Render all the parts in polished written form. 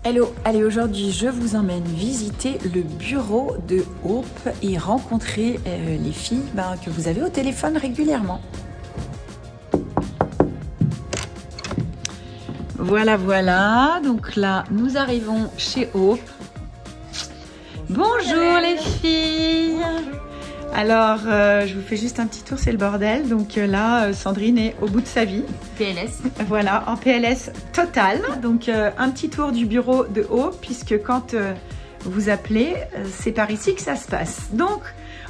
Hello, allez, aujourd'hui je vous emmène visiter le bureau de Hope et rencontrer les filles que vous avez au téléphone régulièrement. Voilà, donc là nous arrivons chez Hope. Bonjour les filles. Alors, je vous fais juste un petit tour, c'est le bordel. Donc là, Sandrine est au bout de sa vie. PLS. Voilà, en PLS total. Donc, un petit tour du bureau de Hope, puisque quand vous appelez, c'est par ici que ça se passe. Donc,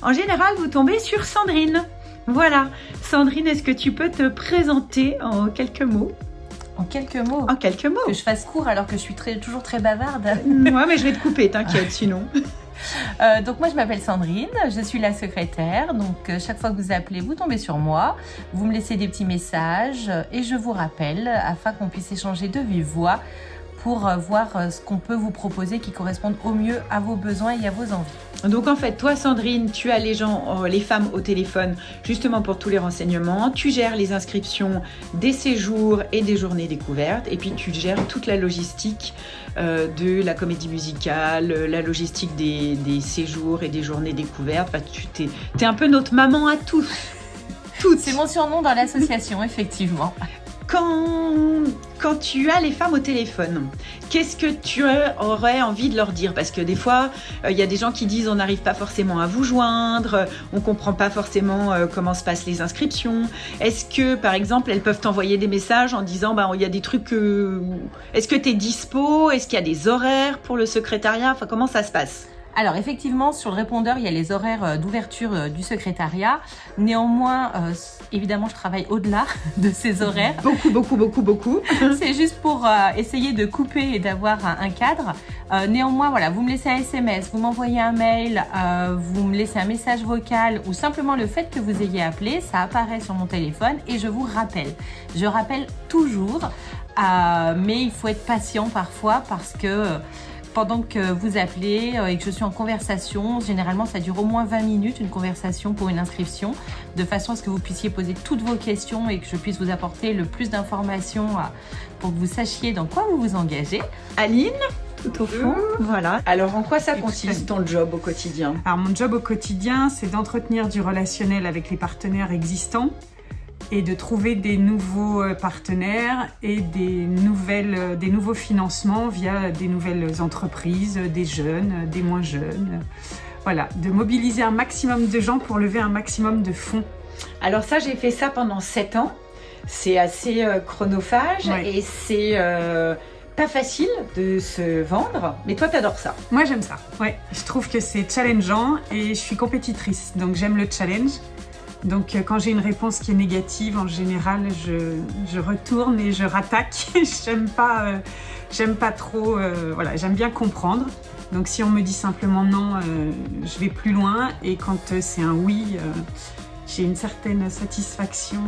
en général, vous tombez sur Sandrine. Voilà. Sandrine, est-ce que tu peux te présenter en quelques mots? En quelques mots. En quelques mots. Que je fasse court alors que je suis toujours très bavarde. Ouais, mais je vais te couper, t'inquiète, sinon. Donc moi je m'appelle Sandrine, je suis la secrétaire, donc chaque fois que vous appelez vous tombez sur moi, vous me laissez des petits messages et je vous rappelle afin qu'on puisse échanger de vive voix pour voir ce qu'on peut vous proposer qui corresponde au mieux à vos besoins et à vos envies. Donc en fait, toi Sandrine, tu as les femmes au téléphone justement pour tous les renseignements, tu gères les inscriptions des séjours et des journées découvertes et puis tu gères toute la logistique de la comédie musicale, la logistique des séjours et des journées découvertes. Enfin, tu es un peu notre maman à tous. C'est mon surnom dans l'association, effectivement. Quand tu as les femmes au téléphone, qu'est-ce que tu aurais envie de leur dire? Parce que des fois, il y a des gens qui disent on n'arrive pas forcément à vous joindre, on ne comprend pas forcément comment se passent les inscriptions. Est-ce que, par exemple, elles peuvent t'envoyer des messages en disant il y a des trucs... Est-ce que tu es dispo? Est-ce qu'il y a des horaires pour le secrétariat? Enfin, comment ça se passe? Alors effectivement, sur le répondeur, il y a les horaires d'ouverture du secrétariat. Néanmoins, évidemment, je travaille au-delà de ces horaires. Beaucoup. C'est juste pour essayer de couper et d'avoir un cadre. Néanmoins, voilà, vous me laissez un SMS, vous m'envoyez un mail, vous me laissez un message vocal ou simplement le fait que vous ayez appelé, ça apparaît sur mon téléphone et je vous rappelle. Je rappelle toujours, mais il faut être patient parfois parce que... Pendant que vous appelez et que je suis en conversation, généralement ça dure au moins 20 minutes, une conversation pour une inscription, de façon à ce que vous puissiez poser toutes vos questions et que je puisse vous apporter le plus d'informations pour que vous sachiez dans quoi vous vous engagez. Aline, tout au fond, voilà. Alors en quoi ça consiste ton job au quotidien? Alors mon job au quotidien, c'est d'entretenir du relationnel avec les partenaires existants et de trouver des nouveaux partenaires et des nouveaux financements via des nouvelles entreprises, des jeunes, des moins jeunes. Voilà, de mobiliser un maximum de gens pour lever un maximum de fonds. Alors ça, j'ai fait ça pendant 7 ans. C'est assez chronophage et c'est pas facile de se vendre. Mais toi, t'adores ça? Moi, j'aime ça. Ouais, je trouve que c'est challengeant et je suis compétitrice, donc j'aime le challenge. Donc quand j'ai une réponse qui est négative, en général, je retourne et je rattaque. J'aime pas trop, voilà, j'aime bien comprendre. Donc si on me dit simplement non, je vais plus loin. Et quand c'est un oui, j'ai une certaine satisfaction.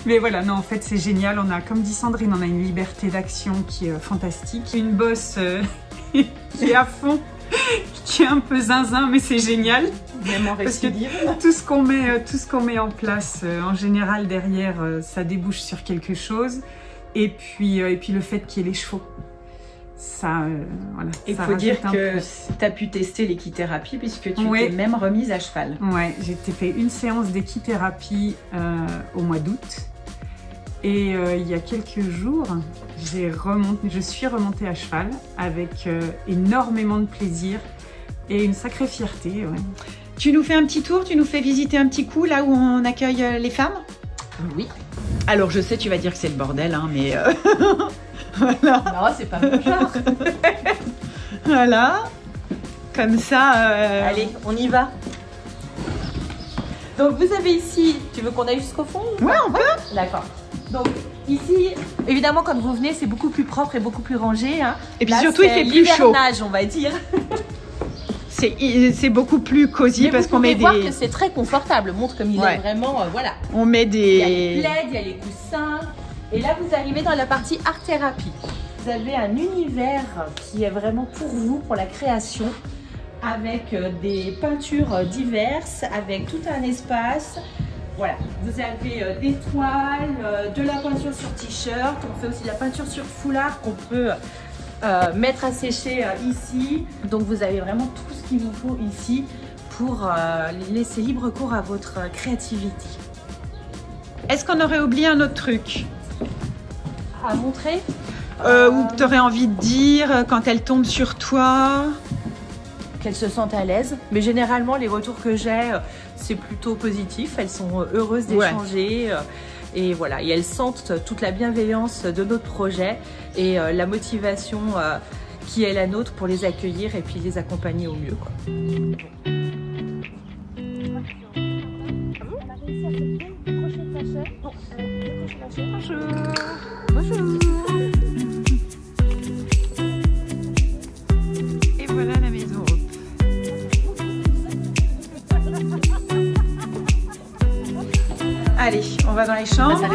Mais voilà, non, en fait c'est génial. On a, comme dit Sandrine, on a une liberté d'action qui est fantastique. Une boss qui est à fond. Qui est un peu zinzin, mais c'est génial. Parce que tout ce qu'on met en place, en général derrière, ça débouche sur quelque chose. Et puis le fait qu'il y ait les chevaux, ça, voilà. Il faut dire que tu as pu tester l'équithérapie puisque tu t'es même remise à cheval. Ouais, j'ai fait une séance d'équithérapie au mois d'août. Et il y a quelques jours, je suis remontée à cheval avec énormément de plaisir et une sacrée fierté. Ouais. Tu nous fais un petit tour, tu nous fais visiter un petit coup là où on accueille les femmes? Oui. Alors je sais, tu vas dire que c'est le bordel, hein, mais voilà. Non, c'est pas mon genre. Voilà, comme ça. Allez, on y va. Donc vous avez ici, tu veux qu'on aille jusqu'au fond? Ouais, on peut. D'accord. Donc ici, évidemment, quand vous venez, c'est beaucoup plus propre et beaucoup plus rangé. Hein. Et puis là, surtout, il fait plus chaud. L'hivernage, on va dire. C'est beaucoup plus cosy parce qu'on met des... Vous pouvez voir que c'est très confortable. Montre comme il est vraiment, voilà. On met des... Il y a les plaids, il y a les coussins. Et là, vous arrivez dans la partie art-thérapie. Vous avez un univers qui est vraiment pour vous, pour la création, avec des peintures diverses, avec tout un espace. Voilà, vous avez des toiles, de la peinture sur t-shirt, on fait aussi de la peinture sur foulard qu'on peut mettre à sécher ici. Donc vous avez vraiment tout ce qu'il vous faut ici pour laisser libre cours à votre créativité. Est-ce qu'on aurait oublié un autre truc À montrer ou que tu aurais envie de dire quand elles tombent sur toi? Qu'elles se sentent à l'aise. Mais généralement, les retours que j'ai, c'est plutôt positif. Elles sont heureuses d'échanger. Et voilà, et elles sentent toute la bienveillance de notre projet et la motivation qui est la nôtre pour les accueillir et puis les accompagner au mieux, quoi. Bonjour. Et voilà la maison. Allez, on va dans les chambres.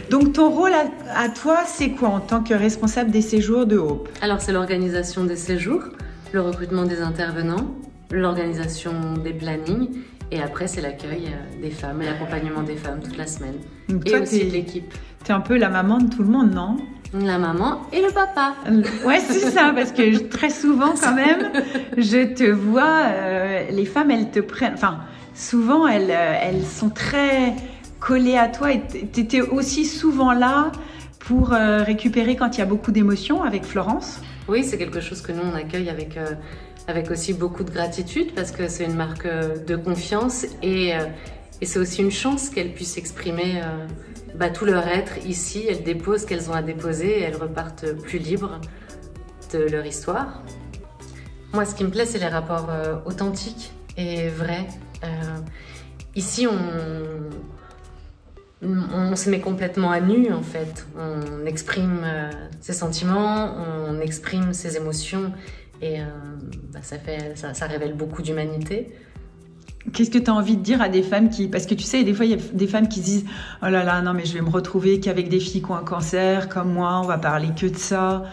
Donc ton rôle à toi, c'est quoi en tant que responsable des séjours de Hope? Alors c'est l'organisation des séjours, le recrutement des intervenants, l'organisation des plannings et après c'est l'accueil des femmes et l'accompagnement des femmes toute la semaine. Donc, et toi, aussi de l'équipe. T'es un peu la maman de tout le monde, non? La maman et le papa. Ouais, c'est ça, parce que très souvent quand même, je te vois, les femmes, elles te prennent... Enfin, souvent, elles sont très collées à toi et tu étais aussi souvent là pour récupérer quand il y a beaucoup d'émotions avec Florence. Oui, c'est quelque chose que nous, on accueille avec aussi beaucoup de gratitude parce que c'est une marque de confiance et c'est aussi une chance qu'elles puissent exprimer tout leur être ici. Elles déposent ce qu'elles ont à déposer et elles repartent plus libres de leur histoire. Moi, ce qui me plaît, c'est les rapports authentiques et vrais. Ici, on se met complètement à nu en fait. On exprime ses sentiments, on exprime ses émotions et ça révèle beaucoup d'humanité. Qu'est-ce que tu as envie de dire à des femmes qui... Parce que tu sais, des fois, il y a des femmes qui se disent « Oh là là, non mais je vais me retrouver qu'avec des filles qui ont un cancer, comme moi, on va parler que de ça.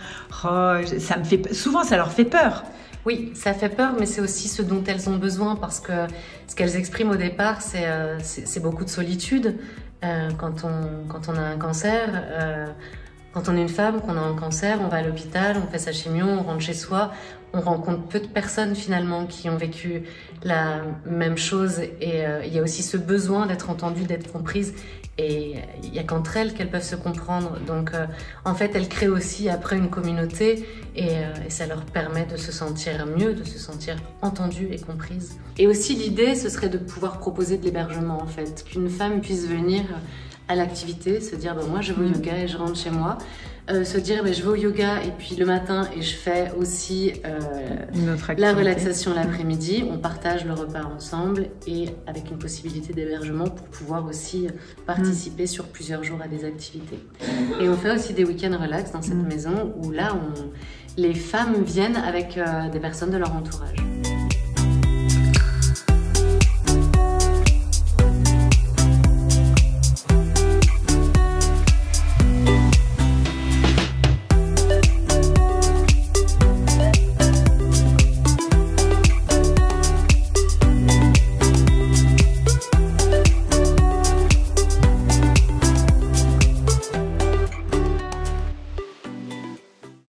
Oh, ça me fait... » Souvent, ça leur fait peur. Oui, ça fait peur, mais c'est aussi ce dont elles ont besoin parce que ce qu'elles expriment au départ, c'est beaucoup de solitude. Quand on a un cancer, quand on est une femme, qu'on a un cancer, on va à l'hôpital, on fait sa chimio, on rentre chez soi, on rencontre peu de personnes finalement qui ont vécu la même chose et il y a aussi ce besoin d'être entendue, d'être comprise et il n'y a qu'entre elles qu'elles peuvent se comprendre. Donc en fait, elles créent aussi après une communauté et ça leur permet de se sentir mieux, de se sentir entendues et comprises. Et aussi l'idée, ce serait de pouvoir proposer de l'hébergement en fait, qu'une femme puisse venir à l'activité, se dire moi je vais au yoga et je rentre chez moi, se dire je vais au yoga et puis le matin et je fais aussi la relaxation l'après-midi, on partage le repas ensemble et avec une possibilité d'hébergement pour pouvoir aussi participer sur plusieurs jours à des activités. Et on fait aussi des week-ends relax dans cette maison où là les femmes viennent avec des personnes de leur entourage.